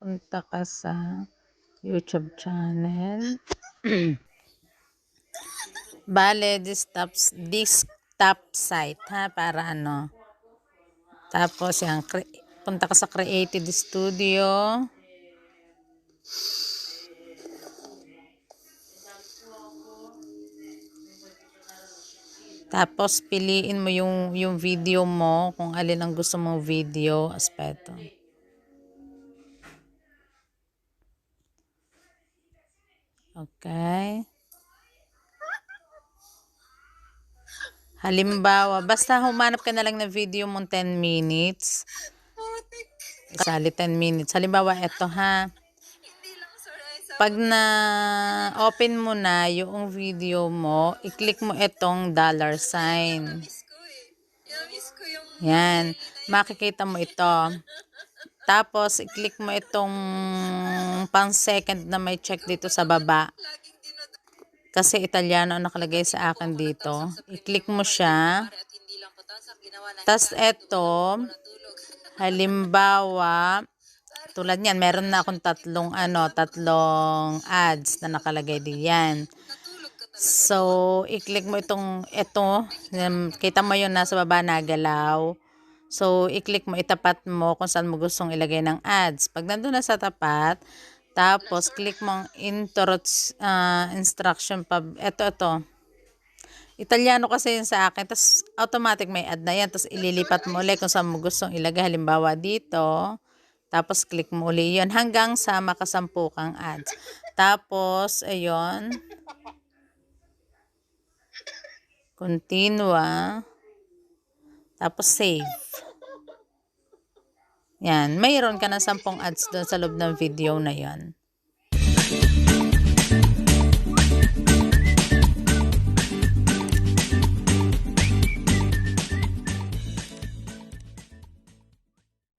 punta ka sa YouTube channel. Bale, desktop site ha, para ano. Tapos yan, punta ka sa Creative Studio. Tapos piliin mo yung video mo, kung alin ang gusto mong video aspeto. Okay. Halimbawa, basta humanap ka na lang ng video mong 10 minutes. Kasali 10 minutes. Halimbawa, eto ha. Pag na-open mo na yung video mo, i-click mo itong $sign. Yan. Makikita mo ito. Tapos, i-click mo itong pang-second na may check dito sa baba. Kasi Italiano ang nakalagay sa akin dito. I-click mo siya. Tapos, ito, halimbawa, tulad niyan, meron na akong tatlong ads na nakalagay diyan. So, i-click mo ito, kita mo yun nasa baba nagalaw. So, i-click mo, itapat mo kung saan mo gustong ilagay ng ads. Pag nandun na sa tapat, tapos click mo ang instruction ito. Italiano kasi yun sa akin. Tapos, automatic may ad na yan. Tapos, ililipat mo ulit kung saan mo gustong ilagay. Halimbawa dito. Tapos, click mo ulit yun. Hanggang sa makasampu kang ads. Tapos, ayun. Continue. Tapos, save. Yan. Mayroon ka na 10 ads doon sa loob ng video na yan.